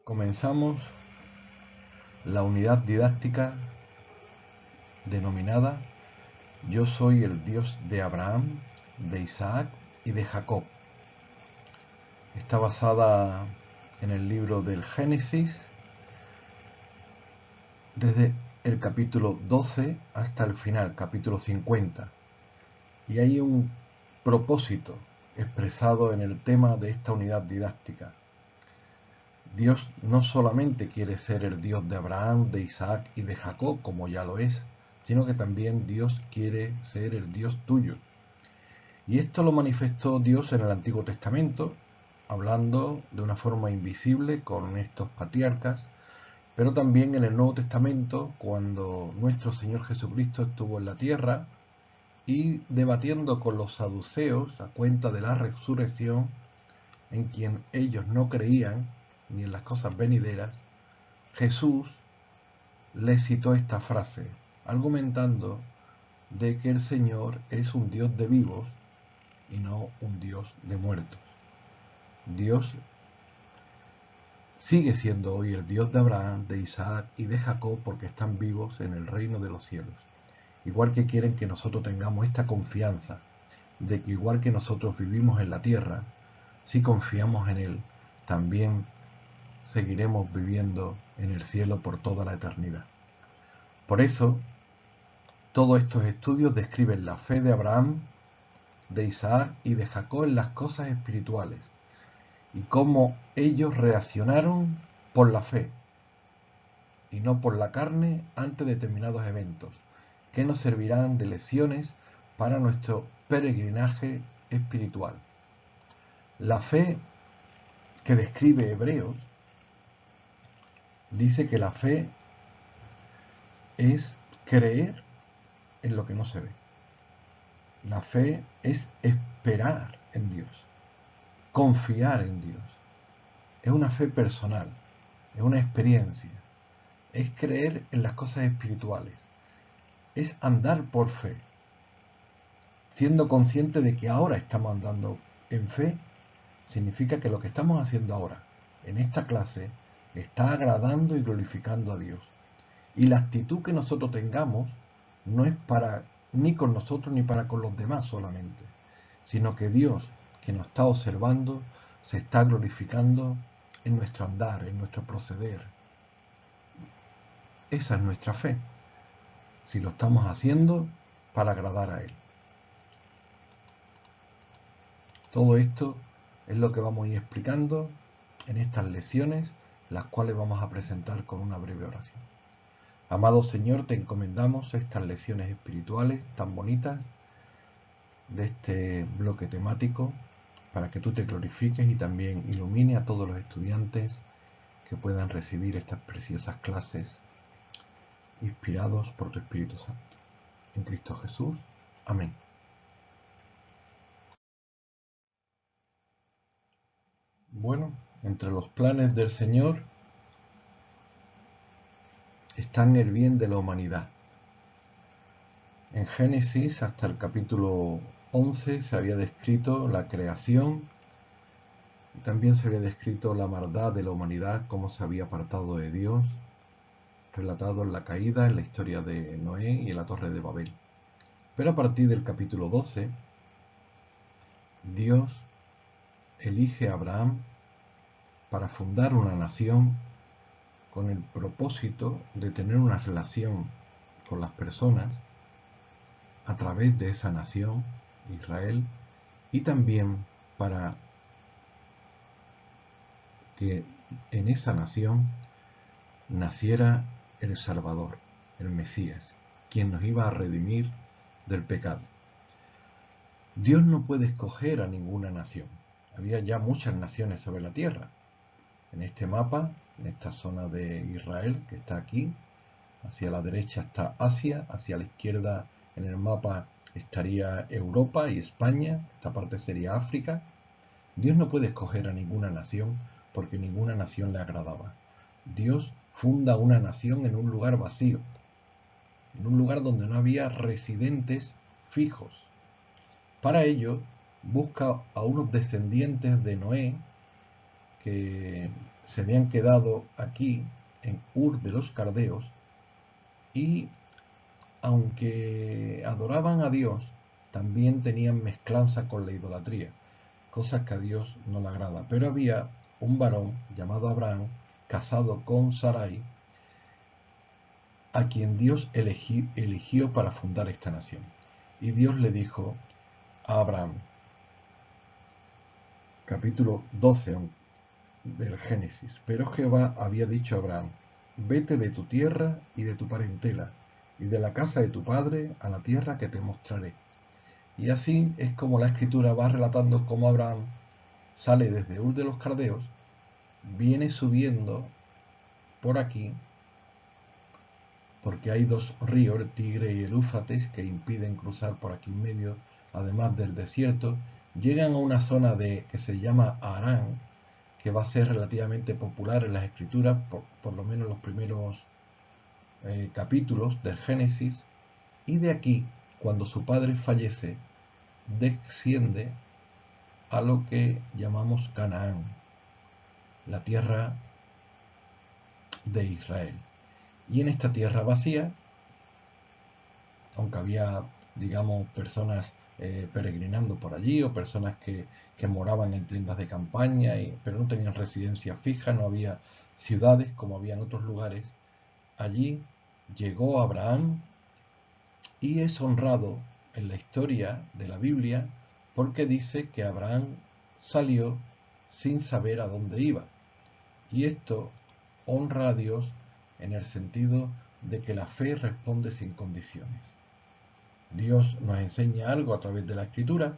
Comenzamos la unidad didáctica denominada Yo soy el Dios de Abraham, de Isaac y de Jacob. Está basada en el libro del Génesis, desde el capítulo 12 hasta el final, capítulo 50. Y hay un propósito expresado en el tema de esta unidad didáctica. Dios no solamente quiere ser el Dios de Abraham, de Isaac y de Jacob, como ya lo es, sino que también Dios quiere ser el Dios tuyo. Y esto lo manifestó Dios en el Antiguo Testamento, hablando de una forma invisible con estos patriarcas, pero también en el Nuevo Testamento, cuando nuestro Señor Jesucristo estuvo en la tierra y debatiendo con los saduceos a cuenta de la resurrección, en quien ellos no creían, ni en las cosas venideras, Jesús les citó esta frase, argumentando de que el Señor es un Dios de vivos y no un Dios de muertos. Dios sigue siendo hoy el Dios de Abraham, de Isaac y de Jacob porque están vivos en el reino de los cielos. Igual que quieren que nosotros tengamos esta confianza de que igual que nosotros vivimos en la tierra, si confiamos en Él, también seguiremos viviendo en el cielo por toda la eternidad. Por eso, todos estos estudios describen la fe de Abraham, de Isaac y de Jacob en las cosas espirituales y cómo ellos reaccionaron por la fe y no por la carne ante determinados eventos que nos servirán de lecciones para nuestro peregrinaje espiritual. La fe que describe Hebreos dice que la fe es creer en lo que no se ve. La fe es esperar en Dios, confiar en Dios. Es una fe personal, es una experiencia, es creer en las cosas espirituales, es andar por fe, siendo consciente de que ahora estamos andando en fe, significa que lo que estamos haciendo ahora, en esta clase, está agradando y glorificando a Dios. Y la actitud que nosotros tengamos no es para ni con nosotros ni para con los demás solamente, sino que Dios, que nos está observando, se está glorificando en nuestro andar, en nuestro proceder. Esa es nuestra fe, si lo estamos haciendo para agradar a Él. Todo esto es lo que vamos a ir explicando en estas lecciones, las cuales vamos a presentar con una breve oración. Amado Señor, te encomendamos estas lecciones espirituales tan bonitas de este bloque temático para que tú te glorifiques y también ilumine a todos los estudiantes que puedan recibir estas preciosas clases inspirados por tu Espíritu Santo. En Cristo Jesús. Amén. Bueno, entre los planes del Señor están el bien de la humanidad. En Génesis hasta el capítulo 11 se había descrito la creación y también se había descrito la maldad de la humanidad, cómo se había apartado de Dios, relatado en la caída, en la historia de Noé y en la Torre de Babel. Pero a partir del capítulo 12, Dios elige a Abraham para fundar una nación con el propósito de tener una relación con las personas a través de esa nación, Israel, y también para que en esa nación naciera el Salvador, el Mesías, quien nos iba a redimir del pecado. Dios no puede escoger a ninguna nación. Había ya muchas naciones sobre la tierra. En este mapa, en esta zona de Israel que está aquí, hacia la derecha está Asia, hacia la izquierda en el mapa estaría Europa y España, esta parte sería África. Dios no puede escoger a ninguna nación porque ninguna nación le agradaba. Dios funda una nación en un lugar vacío, en un lugar donde no había residentes fijos. Para ello, busca a unos descendientes de Noé que se habían quedado aquí en Ur de los Caldeos y aunque adoraban a Dios, también tenían mezclanza con la idolatría, cosas que a Dios no le agrada. Pero había un varón llamado Abraham, casado con Sarai, a quien Dios eligió para fundar esta nación. Y Dios le dijo a Abraham, capítulo 12 del Génesis, pero Jehová había dicho a Abraham, vete de tu tierra y de tu parentela, y de la casa de tu padre a la tierra que te mostraré. Y así es como la Escritura va relatando cómo Abraham sale desde Ur de los Caldeos, viene subiendo por aquí, porque hay dos ríos, el Tigre y el Éufrates, que impiden cruzar por aquí en medio, además del desierto, llegan a una zona que se llama Harán, que va a ser relativamente popular en las Escrituras, por lo menos los primeros capítulos del Génesis, y de aquí, cuando su padre fallece, desciende a lo que llamamos Canaán, la tierra de Israel. Y en esta tierra vacía, aunque había, digamos, personas peregrinando por allí o personas que moraban en tiendas de campaña, pero no tenían residencia fija, no había ciudades como había en otros lugares, allí llegó Abraham y es honrado en la historia de la Biblia porque dice que Abraham salió sin saber a dónde iba. Y esto honra a Dios en el sentido de que la fe responde sin condiciones. Dios nos enseña algo a través de la Escritura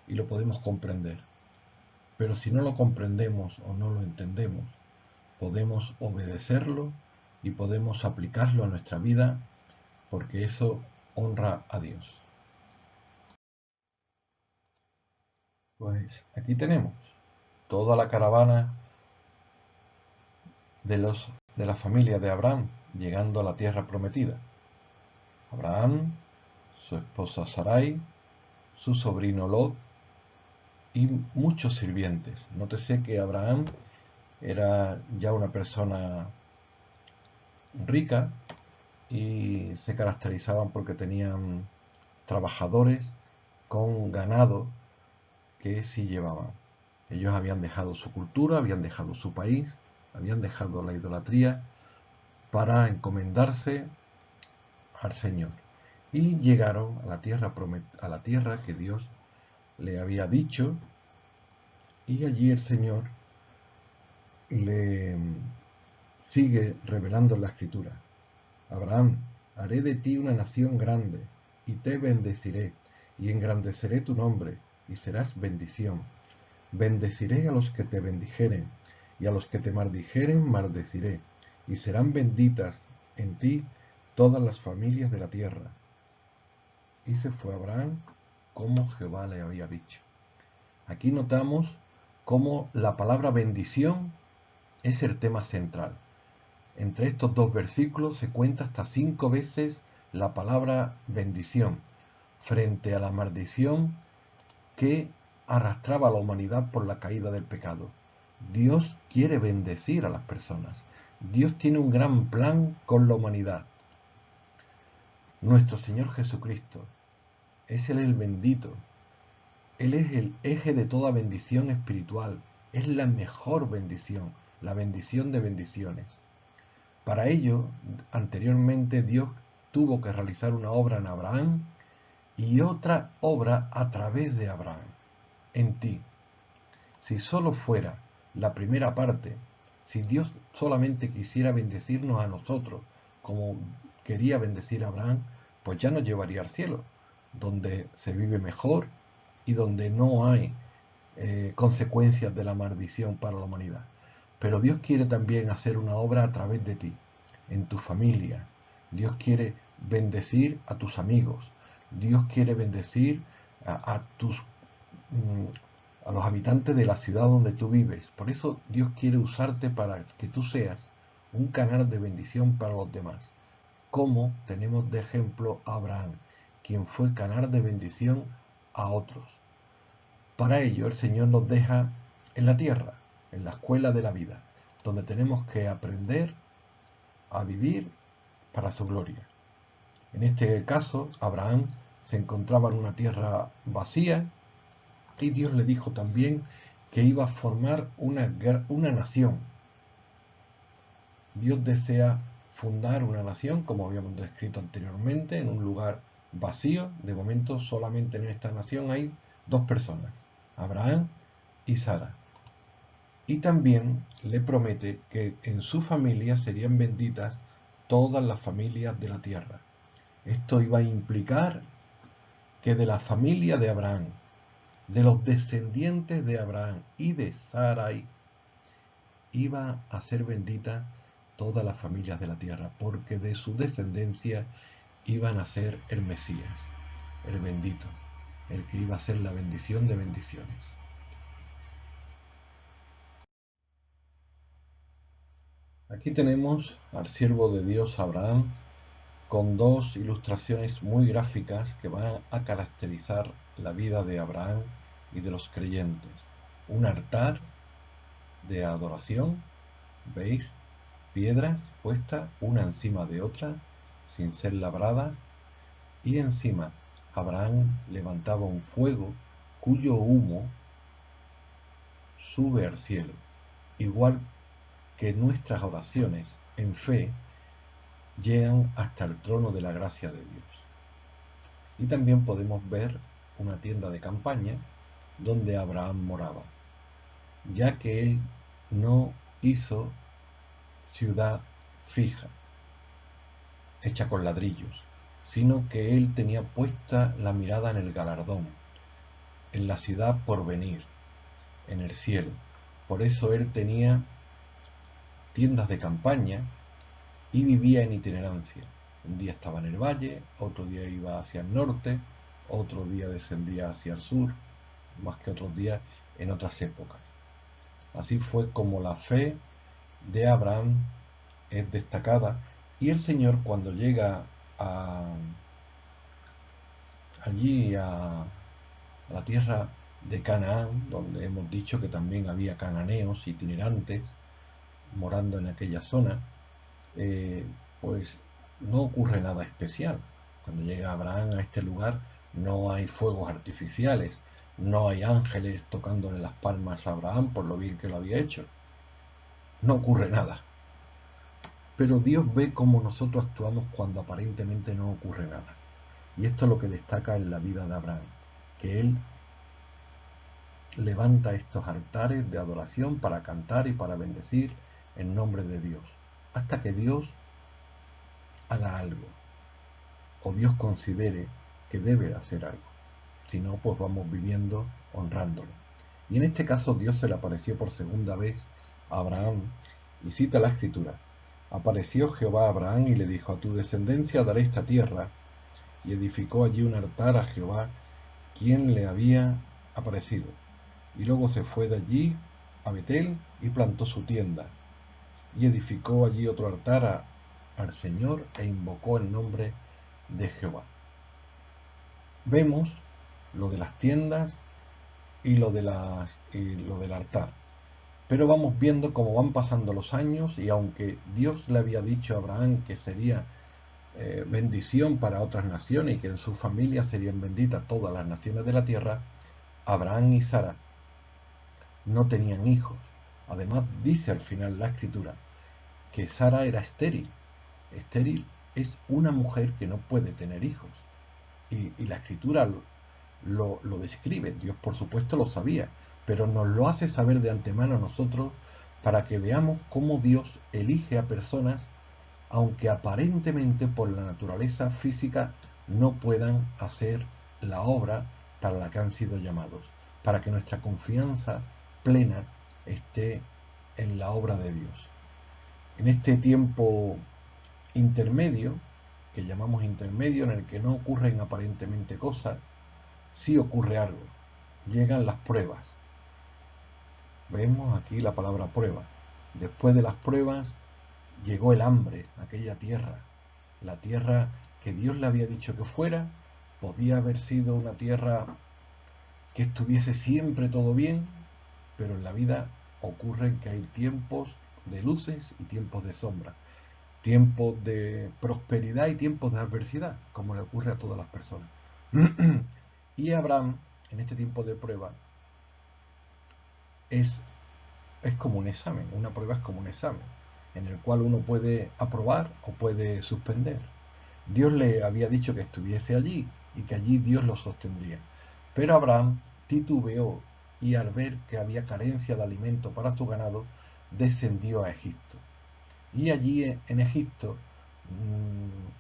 y lo podemos comprender. Pero si no lo comprendemos o no lo entendemos, podemos obedecerlo y podemos aplicarlo a nuestra vida porque eso honra a Dios. Pues aquí tenemos toda la caravana de la familia de Abraham llegando a la tierra prometida. Abraham, su esposa Sarai, su sobrino Lot y muchos sirvientes. Nótese que Abraham era ya una persona rica y se caracterizaban porque tenían trabajadores con ganado que sí llevaban. Ellos habían dejado su cultura, habían dejado su país, habían dejado la idolatría para encomendarse al Señor. Y llegaron a la tierra que Dios le había dicho, y allí el Señor le sigue revelando en la Escritura. Abraham, haré de ti una nación grande, y te bendeciré, y engrandeceré tu nombre, y serás bendición. Bendeciré a los que te bendijeren, y a los que te maldijeren maldeciré, y serán benditas en ti todas las familias de la tierra. Y se fue Abraham como Jehová le había dicho. Aquí notamos cómo la palabra bendición es el tema central. Entre estos dos versículos se cuenta hasta 5 veces la palabra bendición frente a la maldición que arrastraba a la humanidad por la caída del pecado. Dios quiere bendecir a las personas. Dios tiene un gran plan con la humanidad. Nuestro Señor Jesucristo es Él el bendito. Él es el eje de toda bendición espiritual. Es la mejor bendición, la bendición de bendiciones. Para ello, anteriormente Dios tuvo que realizar una obra en Abraham y otra obra a través de Abraham, en ti. Si solo fuera la primera parte, si Dios solamente quisiera bendecirnos a nosotros como quería bendecir a Abraham, pues ya nos llevaría al cielo, donde se vive mejor y donde no hay consecuencias de la maldición para la humanidad. Pero Dios quiere también hacer una obra a través de ti, en tu familia. Dios quiere bendecir a tus amigos. Dios quiere bendecir a los habitantes de la ciudad donde tú vives. Por eso Dios quiere usarte para que tú seas un canal de bendición para los demás. Como tenemos de ejemplo a Abraham, quien fue canal de bendición a otros. Para ello el Señor nos deja en la tierra, en la escuela de la vida, donde tenemos que aprender a vivir para su gloria. En este caso, Abraham se encontraba en una tierra vacía y Dios le dijo también que iba a formar una nación. Dios desea fundar una nación, como habíamos descrito anteriormente, en un lugar vacío. De momento solamente en esta nación hay dos personas, Abraham y Sara. Y también le promete que en su familia serían benditas todas las familias de la tierra. Esto iba a implicar que de la familia de Abraham, de los descendientes de Abraham y de Sarai, iba a ser bendita todas las familias de la tierra, porque de su descendencia iban a ser el Mesías, el bendito, el que iba a ser la bendición de bendiciones. Aquí tenemos al siervo de Dios Abraham con dos ilustraciones muy gráficas que van a caracterizar la vida de Abraham y de los creyentes. Un altar de adoración, ¿veis? Piedras puestas una encima de otras, sin ser labradas, y encima Abraham levantaba un fuego cuyo humo sube al cielo, igual que nuestras oraciones en fe llegan hasta el trono de la gracia de Dios. Y también podemos ver una tienda de campaña donde Abraham moraba, ya que él no hizo ciudad fija, hecha con ladrillos, sino que él tenía puesta la mirada en el galardón, en la ciudad por venir, en el cielo. Por eso él tenía tiendas de campaña y vivía en itinerancia. Un día estaba en el valle, otro día iba hacia el norte, otro día descendía hacia el sur, más que otros días en otras épocas. Así fue como la fe de Abraham es destacada, y el Señor, cuando llega allí a la tierra de Canaán, donde hemos dicho que también había cananeos itinerantes morando en aquella zona, pues no ocurre nada especial. Cuando llega Abraham a este lugar no hay fuegos artificiales, no hay ángeles tocándole las palmas a Abraham por lo bien que lo había hecho. No ocurre nada. Pero Dios ve cómo nosotros actuamos cuando aparentemente no ocurre nada. Y esto es lo que destaca en la vida de Abraham, que él levanta estos altares de adoración para cantar y para bendecir en nombre de Dios, hasta que Dios haga algo, o Dios considere que debe hacer algo. Si no, pues vamos viviendo honrándolo. Y en este caso Dios se le apareció por segunda vez a Abraham, y cita la escritura: apareció Jehová a Abraham y le dijo: a tu descendencia daré esta tierra, y edificó allí un altar a Jehová, quien le había aparecido. Y luego se fue de allí a Betel y plantó su tienda, y edificó allí otro altar al Señor e invocó el nombre de Jehová. Vemos lo de las tiendas y lo del altar, pero vamos viendo cómo van pasando los años, y aunque Dios le había dicho a Abraham que sería bendición para otras naciones y que en su familia serían benditas todas las naciones de la tierra, Abraham y Sara no tenían hijos. Además, dice al final la escritura que Sara era estéril. Estéril es una mujer que no puede tener hijos. Y la escritura lo describe. Dios, por supuesto, lo sabía, pero nos lo hace saber de antemano a nosotros para que veamos cómo Dios elige a personas, aunque aparentemente por la naturaleza física no puedan hacer la obra para la que han sido llamados, para que nuestra confianza plena esté en la obra de Dios. En este tiempo intermedio, que llamamos intermedio, en el que no ocurren aparentemente cosas, sí ocurre algo. Llegan las pruebas. Vemos aquí la palabra prueba. Después de las pruebas llegó el hambre a aquella tierra. La tierra que Dios le había dicho que fuera, podía haber sido una tierra que estuviese siempre todo bien, pero en la vida ocurre que hay tiempos de luces y tiempos de sombra, tiempos de prosperidad y tiempos de adversidad, como le ocurre a todas las personas. Y Abraham, en este tiempo de prueba, es como un examen. Una prueba es como un examen, en el cual uno puede aprobar o puede suspender. Dios le había dicho que estuviese allí y que allí Dios lo sostendría. Pero Abraham titubeó y al ver que había carencia de alimento para su ganado, descendió a Egipto. Y allí en Egipto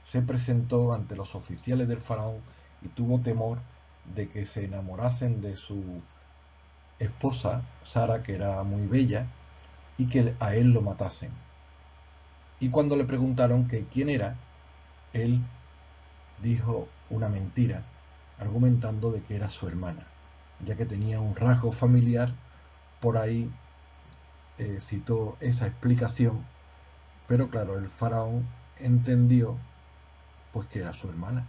se presentó ante los oficiales del faraón y tuvo temor de que se enamorasen de su esposa, Sara, que era muy bella, y que a él lo matasen. Y cuando le preguntaron que quién era, él dijo una mentira, argumentando de que era su hermana, ya que tenía un rasgo familiar. Por ahí citó esa explicación, pero claro, el faraón entendió pues que era su hermana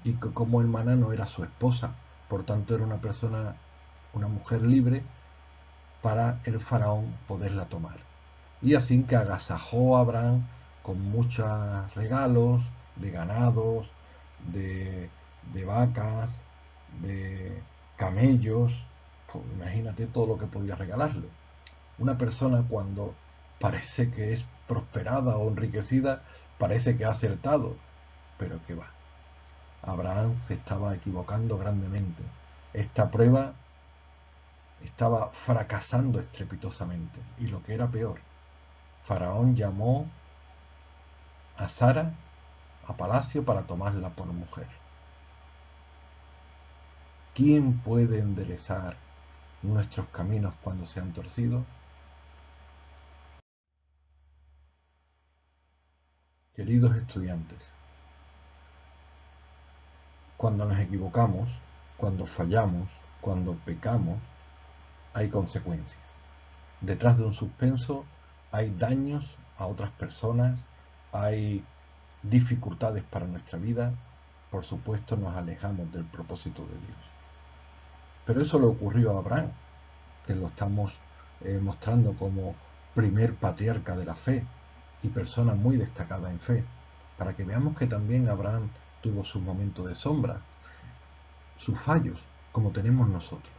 y que como hermana no era su esposa, por tanto era una persona, una mujer libre para el faraón poderla tomar. Y así que agasajó a Abraham con muchos regalos de ganados, de, de vacas, de camellos. Pues imagínate todo lo que podía regalarle. Una persona cuando parece que es prosperada o enriquecida, parece que ha acertado, pero que va. Abraham se estaba equivocando grandemente. Esta prueba estaba fracasando estrepitosamente. Y lo que era peor, Faraón llamó a Sara a palacio para tomarla por mujer. ¿Quién puede enderezar nuestros caminos cuando se han torcido? Queridos estudiantes, cuando nos equivocamos, cuando fallamos, cuando pecamos, hay consecuencias. Detrás de un suspenso hay daños a otras personas, hay dificultades para nuestra vida, por supuesto nos alejamos del propósito de Dios. Pero eso le ocurrió a Abraham, que lo estamos mostrando como primer patriarca de la fe y persona muy destacada en fe, para que veamos que también Abraham tuvo sus momentos de sombra, sus fallos, como tenemos nosotros,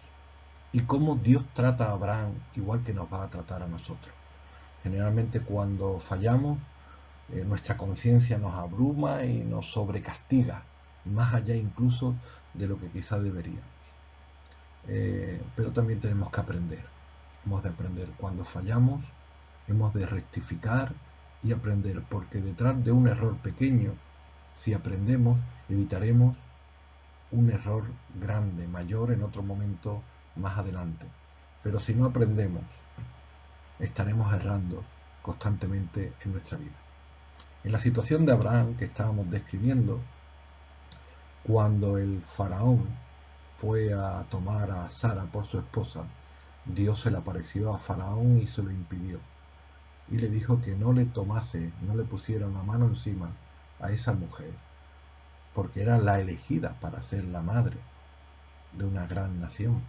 y cómo Dios trata a Abraham igual que nos va a tratar a nosotros. Generalmente cuando fallamos, nuestra conciencia nos abruma y nos sobrecastiga, más allá incluso de lo que quizá deberíamos. Pero también tenemos que aprender. Hemos de aprender cuando fallamos, hemos de rectificar y aprender, porque detrás de un error pequeño, si aprendemos, evitaremos un error grande, mayor en otro momento más adelante. Pero si no aprendemos, estaremos errando constantemente en nuestra vida. En la situación de Abraham que estábamos describiendo, cuando el faraón fue a tomar a Sara por su esposa, Dios se le apareció a Faraón y se lo impidió. Y le dijo que no le tomase, no le pusiera una mano encima a esa mujer, porque era la elegida para ser la madre de una gran nación.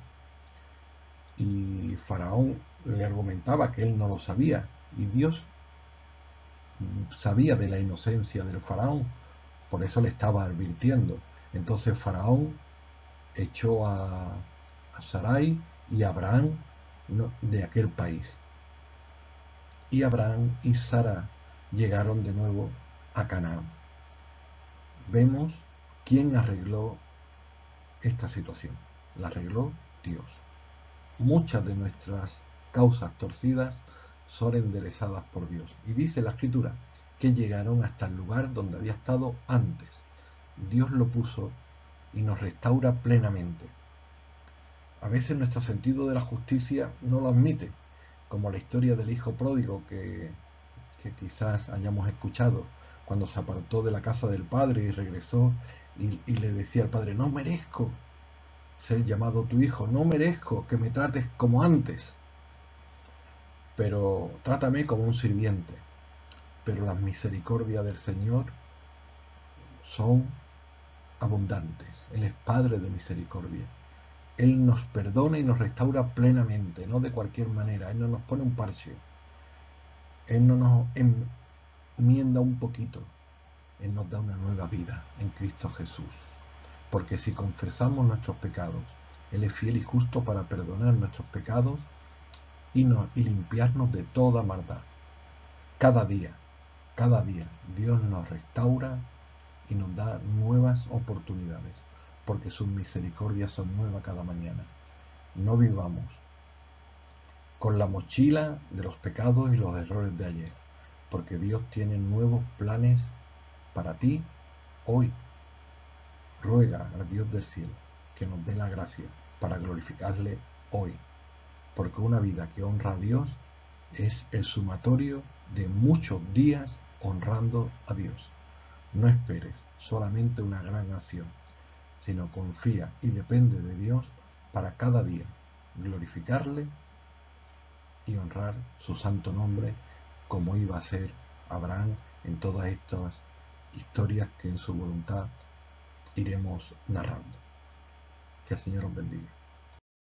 Y Faraón le argumentaba que él no lo sabía, y Dios sabía de la inocencia del faraón, por eso le estaba advirtiendo. Entonces Faraón echó a Sarai y a Abraham de aquel país. Y Abraham y Sara llegaron de nuevo a Canaán. Vemos quién arregló esta situación. La arregló Dios. Muchas de nuestras causas torcidas son enderezadas por Dios. Y dice la Escritura que llegaron hasta el lugar donde había estado antes. Dios lo puso y nos restaura plenamente. A veces nuestro sentido de la justicia no lo admite, como la historia del hijo pródigo que quizás hayamos escuchado, cuando se apartó de la casa del padre y regresó y le decía al padre, no merezco ser llamado tu hijo, no merezco que me trates como antes, pero trátame como un sirviente. Pero las misericordias del Señor son abundantes. Él es Padre de misericordia Él nos perdona y nos restaura plenamente, no de cualquier manera. Él no nos pone un parche. Él no nos enmienda un poquito. Él nos da una nueva vida en Cristo Jesús. Porque si confesamos nuestros pecados, Él es fiel y justo para perdonar nuestros pecados y limpiarnos de toda maldad. Cada día, Dios nos restaura y nos da nuevas oportunidades, porque sus misericordias son nuevas cada mañana. No vivamos con la mochila de los pecados y los errores de ayer, porque Dios tiene nuevos planes para ti hoy. Ruega al Dios del cielo que nos dé la gracia para glorificarle hoy, porque una vida que honra a Dios es el sumatorio de muchos días honrando a Dios. No esperes solamente una gran acción, sino confía y depende de Dios para cada día glorificarle y honrar su santo nombre, como iba a ser Abraham en todas estas historias que en su voluntad iremos narrando. Que el Señor os bendiga.